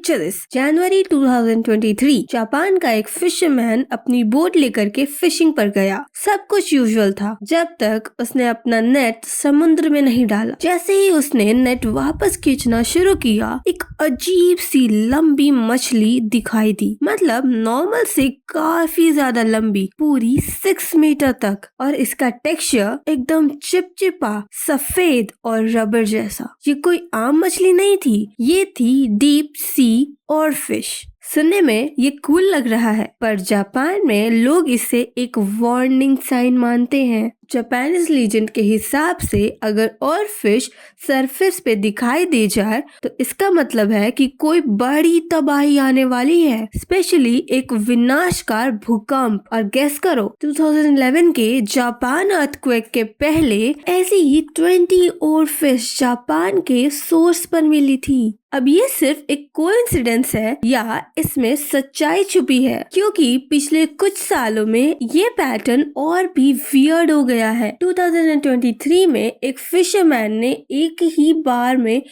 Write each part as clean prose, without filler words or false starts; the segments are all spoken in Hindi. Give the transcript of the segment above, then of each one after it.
पिक्चर दिस, जनवरी 2023 जापान का एक फिशरमैन अपनी बोट लेकर के फिशिंग पर गया। सब कुछ यूजुअल था जब तक उसने अपना नेट समुद्र में नहीं डाला। जैसे ही उसने नेट वापस खींचना शुरू किया, एक अजीब सी लंबी मछली दिखाई दी। मतलब नॉर्मल से काफी ज्यादा लंबी, पूरी 6 मीटर तक, और इसका टेक्सचर एकदम चिपचिपा, सफेद और रबर जैसा। ये कोई आम मछली नहीं थी, ये थी डीप सी ऑरफिश। सुनने में ये कूल लग रहा है, पर जापान में लोग इसे एक वार्निंग साइन मानते हैं। जापानीज लीजेंड के हिसाब से अगर ऑरफिश सरफेस पे दिखाई दे जाए तो इसका मतलब है कि कोई बड़ी तबाही आने वाली है, स्पेशली एक विनाशकारी भूकंप। और गेस करो, 2011 के जापान अर्थक्वेक के पहले ऐसी ही 20 ऑरफिश जापान के सोर्स पर मिली थी। अब ये सिर्फ एक कोइंसिडेंस है या इसमें सच्चाई छुपी है, क्योंकि पिछले कुछ सालों में ये पैटर्न और भी वियर्ड हो गया है। 2023 में एक फिशरमैन ने एक ही बार में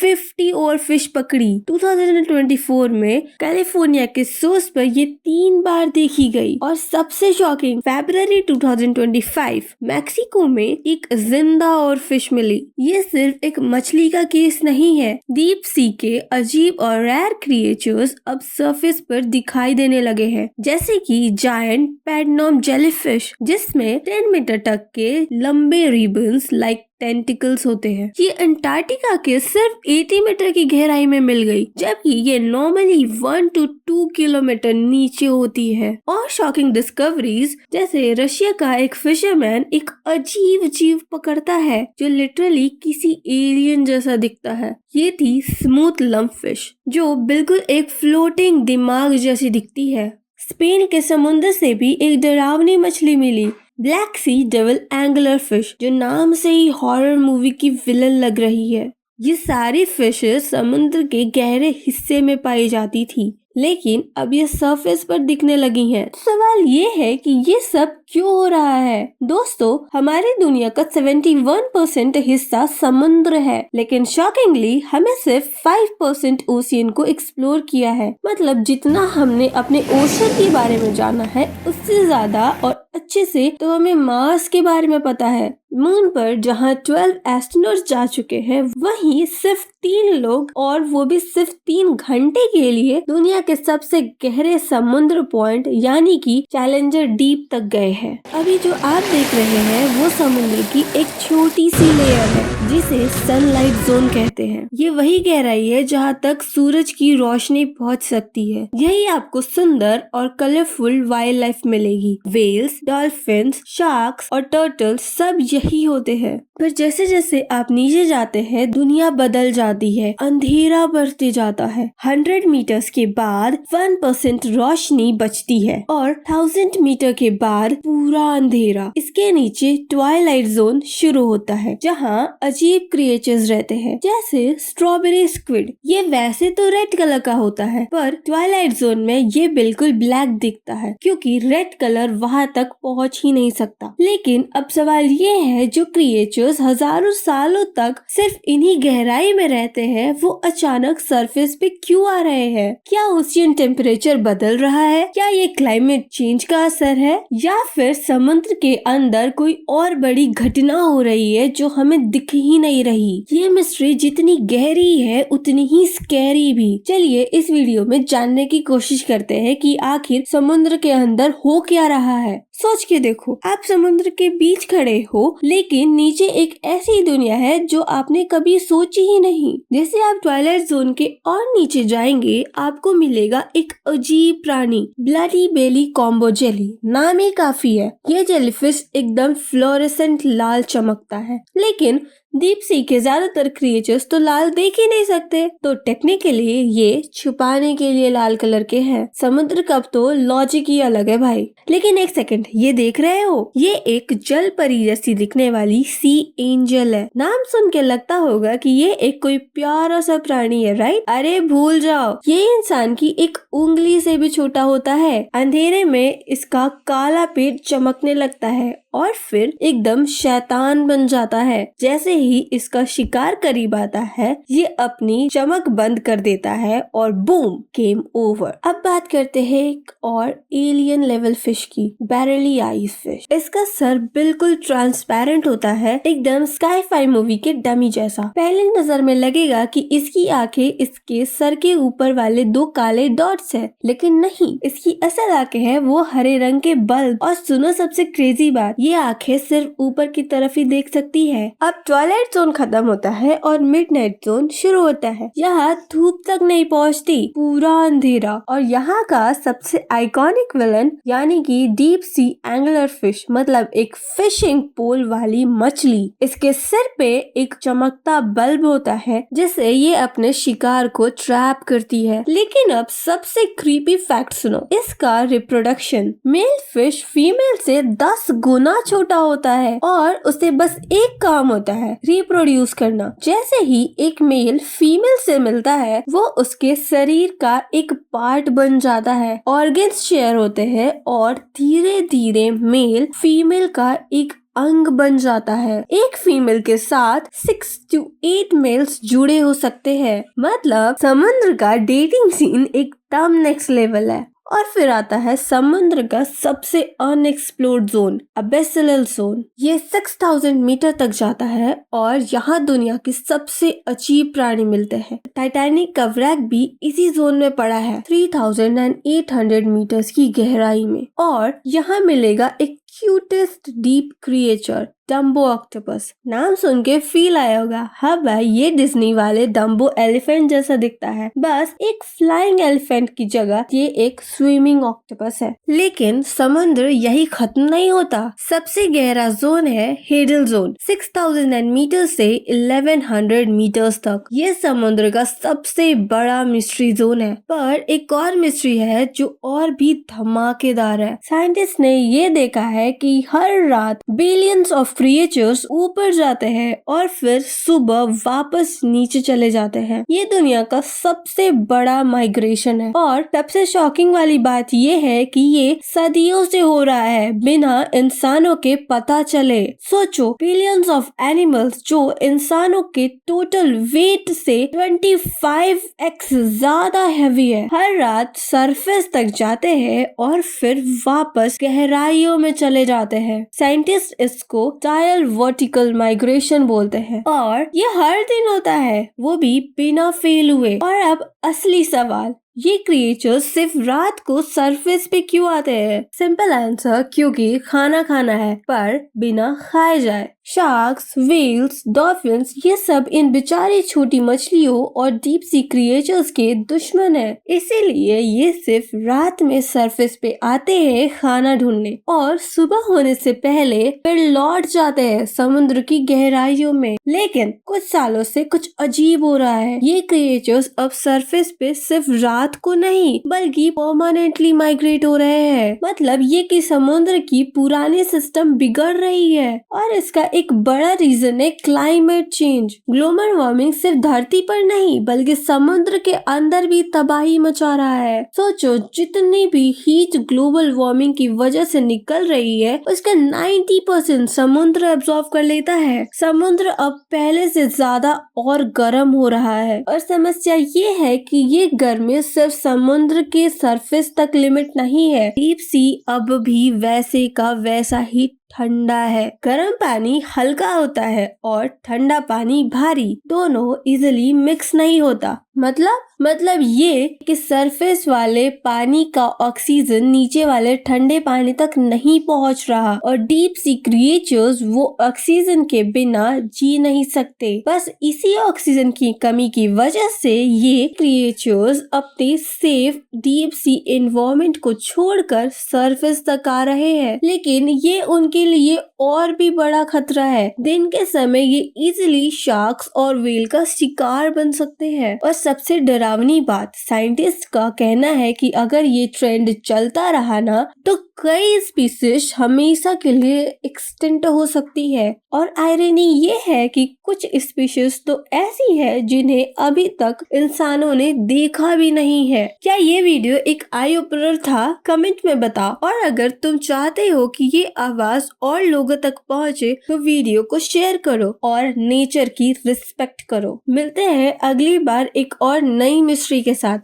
50 और फिश पकड़ी। 2024 में कैलिफोर्निया के सोर्स पर ये 3 बार देखी गई। और सबसे शॉकिंग, फरवरी 2025 मैक्सिको में एक जिंदा और फिश मिली। ये सिर्फ एक मछली का केस नहीं है, डीप सी के अजीब और रेयर क्रिएचर्स अब सरफेस पर दिखाई देने लगे हैं, जैसे कि जायंट पैडनॉम जेलीफिश, जिसमें 10 मीटर तक के लंबे रिबन्स लाइक टेंटिकल्स होते हैं। ये अंटार्कटिका के सिर्फ 80 मीटर की गहराई में मिल गई, जबकि ये नॉर्मली 1 to 2 किलोमीटर नीचे होती है। और शॉकिंग डिस्कवरीज, जैसे रशिया का एक फिशरमैन एक अजीब जीव पकड़ता है जो लिटरली किसी एलियन जैसा दिखता है। ये थी स्मूथ लंप फिश, जो बिल्कुल एक फ्लोटिंग दिमाग जैसी दिखती है। स्पेन के समुद्र से भी एक डरावनी मछली मिली, ब्लैक सी डेविल एंगुलर फिश, जो नाम से ही हॉरर मूवी की विलन लग रही है। ये सारी फिशेस समुद्र के गहरे हिस्से में पाई जाती थी, लेकिन अब ये सरफेस पर दिखने लगी हैं। तो सवाल ये है कि ये सब क्यों हो रहा है? दोस्तों, हमारी दुनिया का 71% हिस्सा समुद्र है, लेकिन शॉकिंगली हमें सिर्फ 5% ओशियन को एक्सप्लोर किया है। मतलब जितना हमने अपने ओशन के बारे में जाना है, उससे ज्यादा और अच्छे से तो हमें मार्स के बारे में पता है। मून पर जहां 12 एस्ट्रोनॉट्स जा चुके हैं, वहीं सिर्फ 3 लोग, और वो भी सिर्फ 3 घंटे के लिए, दुनिया के सबसे गहरे समुद्र पॉइंट यानी कि चैलेंजर डीप तक गए हैं। अभी जो आप देख रहे हैं वो समुद्र की एक छोटी सी लेयर है, जिसे सनलाइट जोन कहते हैं। ये वही गहराई है जहाँ तक सूरज की रोशनी पहुँच सकती है। यही आपको सुंदर और कलरफुल वाइल्ड लाइफ मिलेगी। वेल्स, डॉल्फिन्स, शार्क्स और टर्टल्स सब यही होते हैं। पर जैसे जैसे आप नीचे जाते हैं, दुनिया बदल जाती है, अंधेरा बढ़ते जाता है। 100 मीटर्स के बाद 1% रोशनी बचती है और 1000 मीटर के बाद पूरा अंधेरा। इसके नीचे ट्वाइलाइट जोन शुरू होता है, जहाँ अजीब क्रिएचर्स रहते हैं, जैसे स्ट्रॉबेरी स्क्विड। ये वैसे तो रेड कलर का होता है, पर ट्वाइलाइट जोन में ये बिल्कुल ब्लैक दिखता है, क्योंकि रेड कलर वहाँ तक पहुँच ही नहीं सकता। लेकिन अब सवाल ये है, जो क्रिएचर्स हजारों सालों तक सिर्फ इन्हीं गहराई में रहते हैं, वो अचानक सरफेस पे क्यों आ रहे हैं? क्या ओशियन टेम्परेचर बदल रहा है? क्या ये क्लाइमेट चेंज का असर है, या फिर समुद्र के अंदर कोई और बड़ी घटना हो रही है जो हमें दिख ही नहीं रही? ये मिस्ट्री जितनी गहरी है उतनी ही स्कैरी भी। चलिए इस वीडियो में जानने की कोशिश करते हैं कि आखिर समुद्र के अंदर हो क्या रहा है। सोच के देखो, आप समुद्र के बीच खड़े हो, लेकिन नीचे एक ऐसी दुनिया है जो आपने कभी सोची ही नहीं। जैसे आप ट्वाइलाइट जोन के और नीचे जाएंगे, आपको मिलेगा एक अजीब प्राणी, ब्लडी बेली कॉम्बो जेली। नाम ही काफी है। ये जेलीफिश एकदम फ्लोरेसेंट लाल चमकता है, लेकिन डीप सी के ज्यादातर क्रिएचर्स तो लाल देख ही नहीं सकते, तो टेक्निकली ये छुपाने के लिए लाल कलर के हैं। समुद्र का तो लॉजिक ही अलग है भाई। लेकिन एक सेकंड, ये देख रहे हो, ये एक जल परी जैसी दिखने वाली सी एंजल है। नाम सुन के लगता होगा कि ये एक कोई प्यारा सा प्राणी है, राइट? अरे भूल जाओ, ये इंसान की एक उंगली से भी छोटा होता है। अंधेरे में इसका काला पेट चमकने लगता है और फिर एकदम शैतान बन जाता है। जैसे ही इसका शिकार करीब आता है ये अपनी चमक बंद कर देता है और बूम, गेम ओवर। अब बात करते हैं एक और एलियन लेवल फिश की, बैरली आइज फिश। इसका सर बिल्कुल ट्रांसपेरेंट होता है, एकदम स्काई-फाई मूवी के डमी जैसा। पहली नजर में लगेगा कि इसकी आंखें इसके सर के ऊपर वाले 2 काले डॉट्स है, लेकिन नहीं, इसकी असल आंखें हैं वो हरे रंग के बल्ब। और सुनो सबसे क्रेजी बात, ये आंखें सिर्फ ऊपर की तरफ ही देख सकती है। अब ट्वाइलाइट जोन खत्म होता है और मिडनाइट जोन शुरू होता है। यहाँ धूप तक नहीं पहुँचती, पूरा अंधेरा। और यहाँ का सबसे आइकॉनिक विलन यानी कि डीप सी एंगुलर फिश, मतलब एक फिशिंग पोल वाली मछली। इसके सिर पे एक चमकता बल्ब होता है जिससे ये अपने शिकार को ट्रैप करती है। लेकिन अब सबसे क्रीपी फैक्ट सुनो, इसका रिप्रोडक्शन मेल फिश फीमेल से 10 गुना छोटा होता है और उसे बस एक काम होता है, रिप्रोड्यूस करना। जैसे ही एक मेल फीमेल से मिलता है वो उसके शरीर का एक पार्ट बन जाता है, ऑर्गन्स शेयर होते हैं और धीरे धीरे मेल फीमेल का एक अंग बन जाता है। एक फीमेल के साथ 6 to 8 मेल्स जुड़े हो सकते हैं। मतलब समुद्र का डेटिंग सीन एकदम नेक्स्ट लेवल है। और फिर आता है समुद्र का सबसे अनएक्सप्लोर्ड जोन, अबेसिलल जोन। ये 6000 मीटर तक जाता है और यहाँ दुनिया के सबसे अजीब प्राणी मिलते हैं। टाइटैनिक का व्रैक भी इसी जोन में पड़ा है, 3800 मीटर्स की गहराई में। और यहाँ मिलेगा एक cutest deep creature, Dumbo octopus. नाम सुन के फील आया होगा, हाँ भाई ये डिज्नी वाले डम्बो एलिफेंट जैसा दिखता है, बस एक फ्लाइंग एलिफेंट की जगह ये एक स्विमिंग ऑक्टोपस है। लेकिन समुद्र यही खत्म नहीं होता। सबसे गहरा जोन है हेडल जोन, 6000 मीटर से 1100 मीटर्स तक। ये समुद्र का सबसे बड़ा मिस्ट्री जोन है। पर एक और मिस्ट्री है जो और भी धमाकेदार है। साइंटिस्ट ने ये देखा है कि हर रात बिलियंस ऑफ क्रिएचर्स ऊपर जाते हैं और फिर सुबह वापस नीचे चले जाते हैं। ये दुनिया का सबसे बड़ा माइग्रेशन है। और सबसे शॉकिंग वाली बात ये है कि ये सदियों से हो रहा है बिना इंसानों के पता चले। सोचो, बिलियंस ऑफ एनिमल्स जो इंसानों के टोटल वेट से 25x ज्यादा हैवी है, हर रात सरफेस तक जाते हैं और फिर वापस गहराइयों में चले जाते हैं। साइंटिस्ट इसको टायल वर्टिकल माइग्रेशन बोलते हैं और ये हर दिन होता है, वो भी बिना फेल हुए। और अब असली सवाल, ये क्रिएचर्स सिर्फ रात को सरफेस पे क्यों आते हैं? सिंपल आंसर, क्योंकि खाना खाना है पर बिना खाए जाए। शार्क्स, व्हेल्स, डॉल्फिन्स ये सब इन बेचारी छोटी मछलियों और डीप सी क्रिएचर्स के दुश्मन है। इसीलिए ये सिर्फ रात में सरफेस पे आते हैं खाना ढूंढने और सुबह होने से पहले फिर लौट जाते हैं समुद्र की गहराइयों में। लेकिन कुछ सालों से कुछ अजीब हो रहा है। ये क्रिएचर्स अब सरफेस पे सिर्फ रात को नहीं बल्कि परमानेंटली माइग्रेट हो रहे हैं। मतलब ये कि समुद्र की पुरानी सिस्टम बिगड़ रही है। और इसका एक बड़ा रीजन है क्लाइमेट चेंज। ग्लोबल वार्मिंग सिर्फ धरती पर नहीं बल्कि समुद्र के अंदर भी तबाही मचा रहा है। सोचो, जितनी भी हीट ग्लोबल वार्मिंग की वजह से निकल रही है उसका 90% समुद्र एब्जॉर्ब कर लेता है। समुद्र अब पहले से ज्यादा और गर्म हो रहा है। और समस्या ये है कि ये गर्मी सिर्फ समुद्र के सरफेस तक लिमिट नहीं है। डीप सी अब भी वैसे का वैसा ही ठंडा है। गर्म पानी हल्का होता है और ठंडा पानी भारी, दोनों इजिली मिक्स नहीं होता। मतलब ये कि सरफेस वाले पानी का ऑक्सीजन नीचे वाले ठंडे पानी तक नहीं पहुंच रहा और डीप सी क्रिएचर्स वो ऑक्सीजन के बिना जी नहीं सकते। बस इसी ऑक्सीजन की कमी की वजह से ये क्रिएचर्स अपने सेफ डीप सी एनवायरनमेंट को छोड़कर सरफेस तक आ रहे हैं। लेकिन ये उनके लिए और भी बड़ा खतरा है। दिन के समय ये इजिली शार्क्स और व्हेल का शिकार बन सकते हैं। और सबसे डरावनी बात, साइंटिस्ट का कहना है कि अगर ये ट्रेंड चलता रहा ना तो कई स्पीसीज हमेशा के लिए एक्सटिंक्ट हो सकती है और आयरनी ये है कि कुछ स्पीशीज तो ऐसी है जिन्हें अभी तक इंसानों ने देखा भी नहीं है। क्या ये वीडियो एक आई ओपनर था? कमेंट में बताओ। और अगर तुम चाहते हो कि ये आवाज और लोगों तक पहुंचे तो वीडियो को शेयर करो और नेचर की रिस्पेक्ट करो। मिलते हैं अगली बार एक और नई मिस्ट्री के साथ।